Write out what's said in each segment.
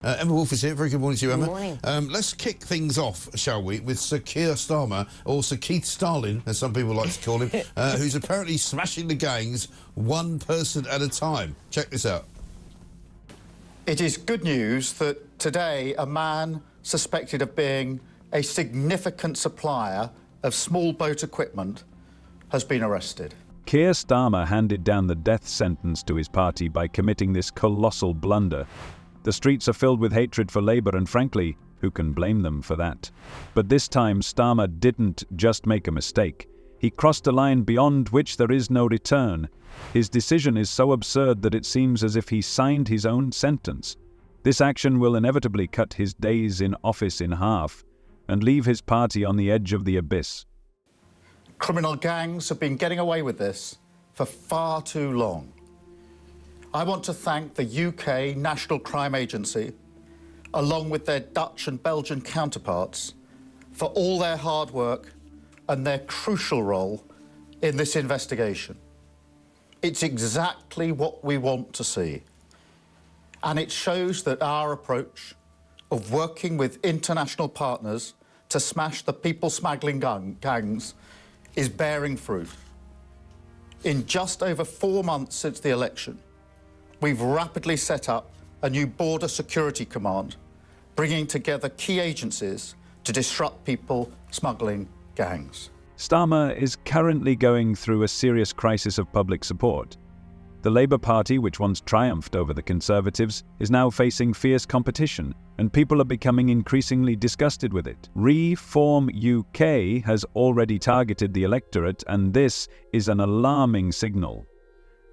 Emma Wolf is here. Very good morning to you, Emma. Good morning. Let's kick things off, shall we, with Sir Keir Starmer, or Sir Keith Stalin, as some people like to call him, who's apparently smashing the gangs one person at a time. Check this out. It is good news that today a man suspected of being a significant supplier of small boat equipment has been arrested. Keir Starmer handed down the death sentence to his party by committing this colossal blunder. The streets are filled with hatred for Labour, and frankly, who can blame them for that? But this time, Starmer didn't just make a mistake. He crossed a line beyond which there is no return. His decision is so absurd that it seems as if he signed his own sentence. This action will inevitably cut his days in office in half and leave his party on the edge of the abyss. Criminal gangs have been getting away with this for far too long. I want to thank the UK National Crime Agency, along with their Dutch and Belgian counterparts, for all their hard work and their crucial role in this investigation. It's exactly what we want to see. And it shows that our approach of working with international partners to smash the people smuggling gangs is bearing fruit. In just over 4 months since the election, we've rapidly set up a new border security command, bringing together key agencies to disrupt people smuggling gangs. Starmer is currently going through a serious crisis of public support. The Labour Party, which once triumphed over the Conservatives, is now facing fierce competition, and people are becoming increasingly disgusted with it. Reform UK has already targeted the electorate, and this is an alarming signal.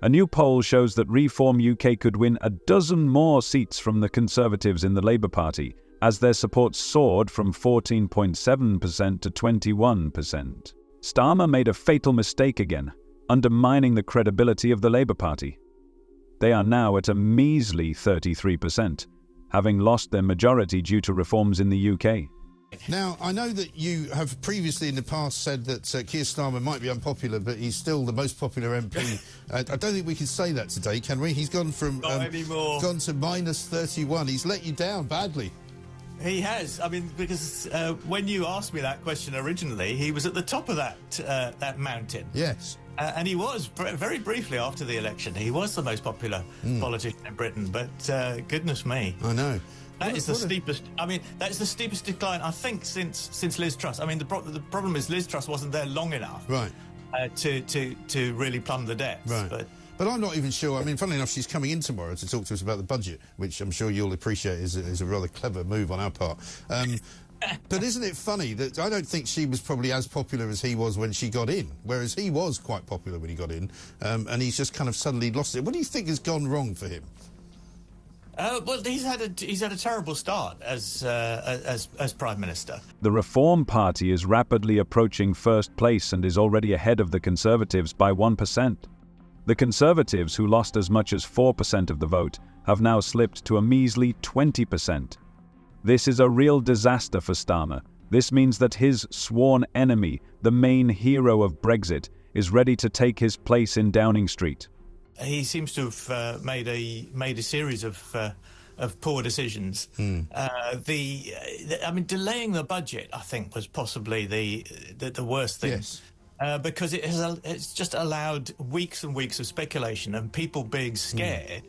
A new poll shows that Reform UK could win a dozen more seats from the Conservatives in the Labour Party, as their support soared from 14.7% to 21%. Starmer made a fatal mistake again, undermining the credibility of the Labour Party. They are now at a measly 33%, having lost their majority due to reforms in the UK. Now, I know that you have previously in the past said that Keir Starmer might be unpopular, but he's still the most popular MP. I don't think we can say that today, can we? He's gone from gone to -31. He's let you down badly. He has. I mean, because when you asked me that question originally, he was at the top of that mountain. Yes. And he was, very briefly after the election, he was the most popular politician in Britain. But goodness me. I know. That is the steepest. I mean, that's the steepest decline, I think, since Liz Truss. I mean, the problem is Liz Truss wasn't there long enough, right, to really plumb the depths. Right. But I'm not even sure. I mean, funnily enough, she's coming in tomorrow to talk to us about the budget, which I'm sure you'll appreciate is a rather clever move on our part. But isn't it funny that I don't think she was probably as popular as he was when she got in, whereas he was quite popular when he got in, and he's just kind of suddenly lost it. What do you think has gone wrong for him? Well, he's had a terrible start as Prime Minister. The Reform Party is rapidly approaching first place and is already ahead of the Conservatives by 1%. The Conservatives, who lost as much as 4% of the vote, have now slipped to a measly 20%. This is a real disaster for Starmer. This means that his sworn enemy, the main hero of Brexit, is ready to take his place in Downing Street. He seems to have made a series of poor decisions. I mean, delaying the budget, I think, was possibly the worst thing. Yes. Because it's just allowed weeks and weeks of speculation and people being scared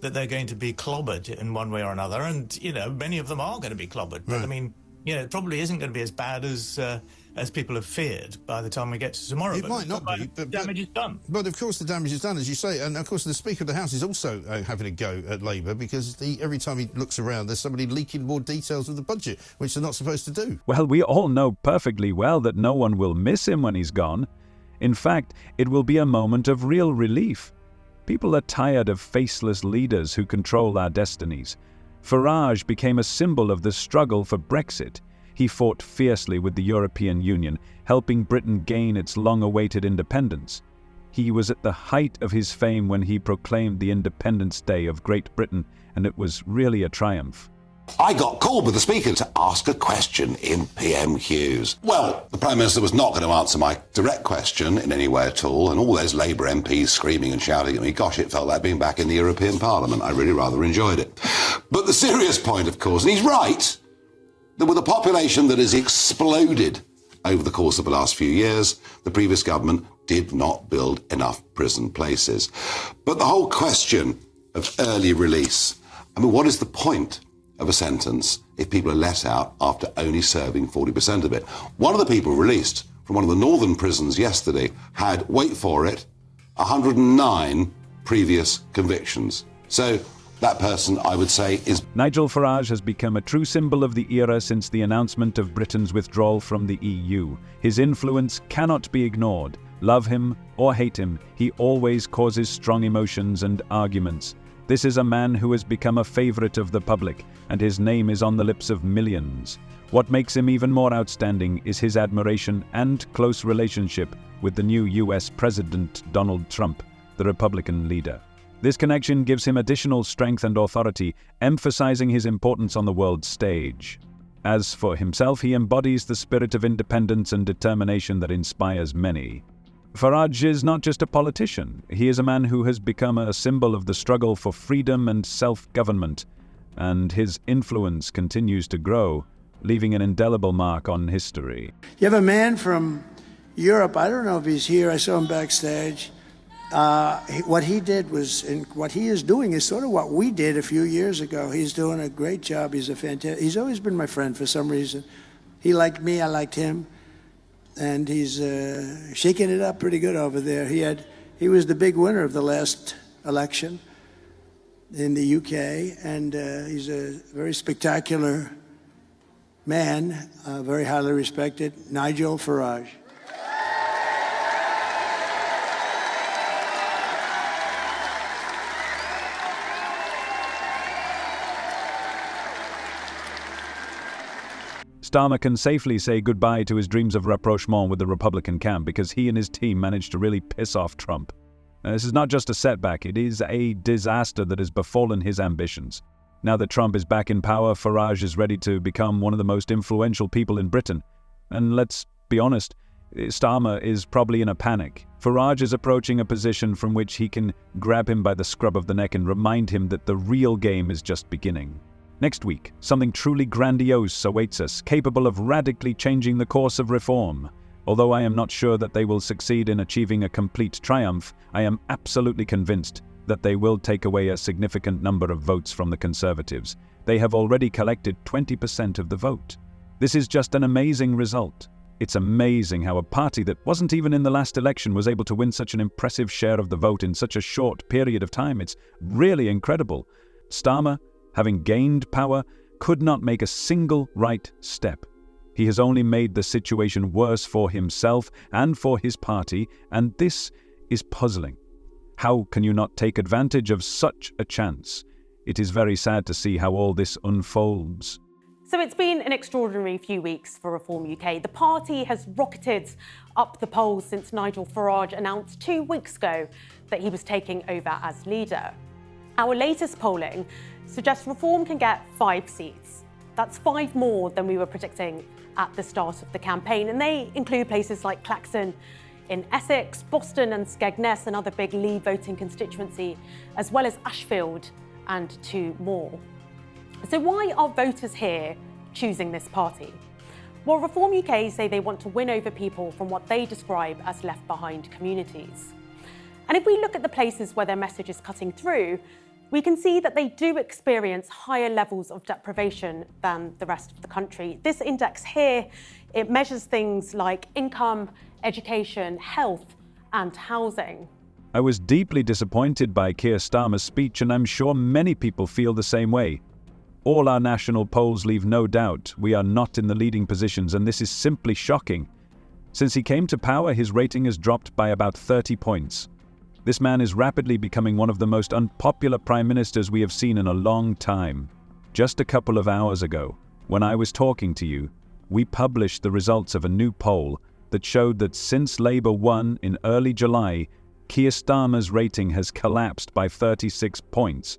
that they're going to be clobbered in one way or another. And, you know, many of them are going to be clobbered. But, I mean, you know, it probably isn't going to be as bad as people have feared by the time we get to tomorrow. It might not be, but damage is done. But of course the damage is done, as you say, and of course the Speaker of the House is also having a go at Labour because every time he looks around there's somebody leaking more details of the budget, which they're not supposed to do. Well, we all know perfectly well that no one will miss him when he's gone. In fact, it will be a moment of real relief. People are tired of faceless leaders who control our destinies. Farage became a symbol of the struggle for Brexit. He fought fiercely with the European Union, helping Britain gain its long-awaited independence. He was at the height of his fame when he proclaimed the Independence Day of Great Britain, and it was really a triumph. I got called with the Speaker to ask a question in PMQs. Well, the Prime Minister was not going to answer my direct question in any way at all, and all those Labour MPs screaming and shouting at me, gosh, it felt like being back in the European Parliament. I really rather enjoyed it. But the serious point, of course, and he's right, that with a population that has exploded over the course of the last few years, the previous government did not build enough prison places. But the whole question of early release, I mean, what is the point of a sentence if people are let out after only serving 40% of it? One of the people released from one of the northern prisons yesterday had, wait for it, 109 previous convictions. So that person, I would say, is... Nigel Farage has become a true symbol of the era since the announcement of Britain's withdrawal from the EU. His influence cannot be ignored. Love him or hate him, he always causes strong emotions and arguments. This is a man who has become a favourite of the public, and his name is on the lips of millions. What makes him even more outstanding is his admiration and close relationship with the new US President Donald Trump, the Republican leader. This connection gives him additional strength and authority, emphasizing his importance on the world stage. As for himself, he embodies the spirit of independence and determination that inspires many. Farage is not just a politician, he is a man who has become a symbol of the struggle for freedom and self-government, and his influence continues to grow, leaving an indelible mark on history. You have a man from Europe, I don't know if he's here, I saw him backstage. What he did was, and what he is doing is sort of what we did a few years ago. He's doing a great job, he's always been my friend for some reason. He liked me, I liked him. And he's shaking it up pretty good over there. He was the big winner of the last election in the UK, and he's a very spectacular man, very highly respected, Nigel Farage. Starmer can safely say goodbye to his dreams of rapprochement with the Republican camp because he and his team managed to really piss off Trump. This is not just a setback, it is a disaster that has befallen his ambitions. Now that Trump is back in power, Farage is ready to become one of the most influential people in Britain. And let's be honest, Starmer is probably in a panic. Farage is approaching a position from which he can grab him by the scruff of the neck and remind him that the real game is just beginning. Next week, something truly grandiose awaits us, capable of radically changing the course of reform. Although I am not sure that they will succeed in achieving a complete triumph, I am absolutely convinced that they will take away a significant number of votes from the Conservatives. They have already collected 20% of the vote. This is just an amazing result. It's amazing how a party that wasn't even in the last election was able to win such an impressive share of the vote in such a short period of time. It's really incredible. Starmer, having gained power, could not make a single right step. He has only made the situation worse for himself and for his party, and this is puzzling. How can you not take advantage of such a chance? It is very sad to see how all this unfolds. So it's been an extraordinary few weeks for Reform UK. The party has rocketed up the polls since Nigel Farage announced 2 weeks ago that he was taking over as leader. Our latest polling suggests Reform can get 5 seats. That's 5 more than we were predicting at the start of the campaign, and they include places like Claxon in Essex, Boston and Skegness, another big Leave voting constituency, as well as Ashfield and 2 more. So why are voters here choosing this party? Well, Reform UK say they want to win over people from what they describe as left-behind communities. And if we look at the places where their message is cutting through, we can see that they do experience higher levels of deprivation than the rest of the country. This index here, it measures things like income, education, health, and housing. I was deeply disappointed by Keir Starmer's speech, and I'm sure many people feel the same way. All our national polls leave no doubt we are not in the leading positions, and this is simply shocking. Since he came to power, his rating has dropped by about 30 points. This man is rapidly becoming one of the most unpopular prime ministers we have seen in a long time. Just a couple of hours ago, when I was talking to you, we published the results of a new poll that showed that since Labour won in early July, Keir Starmer's rating has collapsed by 36 points.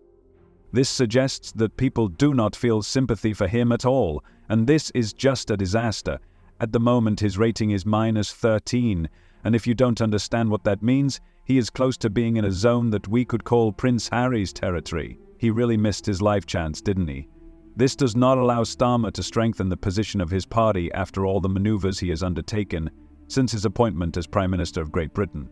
This suggests that people do not feel sympathy for him at all, and this is just a disaster. At the moment his rating is -13, and if you don't understand what that means, he is close to being in a zone that we could call Prince Harry's territory. He really missed his life chance, didn't he? This does not allow Starmer to strengthen the position of his party after all the maneuvers he has undertaken since his appointment as Prime Minister of Great Britain.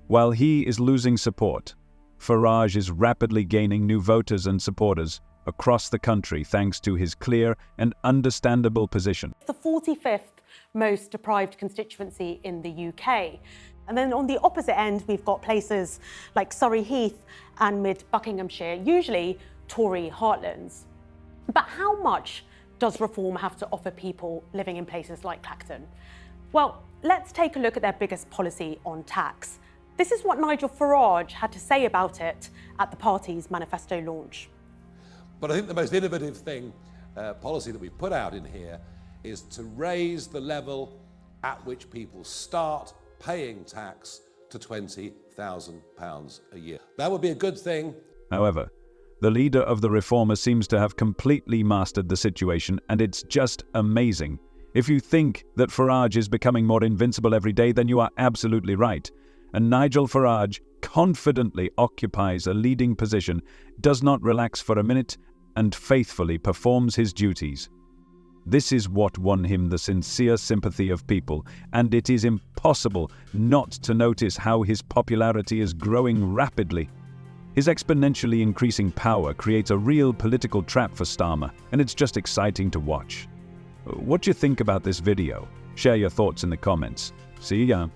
While he is losing support, Farage is rapidly gaining new voters and supporters across the country thanks to his clear and understandable position. The 45th most deprived constituency in the UK. And then on the opposite end, we've got places like Surrey Heath and mid-Buckinghamshire, usually Tory heartlands. But how much does reform have to offer people living in places like Clacton? Well, let's take a look at their biggest policy on tax. This is what Nigel Farage had to say about it at the party's manifesto launch. But I think the most innovative policy that we've put out in here is to raise the level at which people start paying tax to £20,000 a year. That would be a good thing. However, the leader of the reformers seems to have completely mastered the situation, and it's just amazing. If you think that Farage is becoming more invincible every day, then you are absolutely right. And Nigel Farage confidently occupies a leading position, does not relax for a minute, and faithfully performs his duties. This is what won him the sincere sympathy of people, and it is impossible not to notice how his popularity is growing rapidly. His exponentially increasing power creates a real political trap for Starmer, and it's just exciting to watch. What do you think about this video? Share your thoughts in the comments. See ya.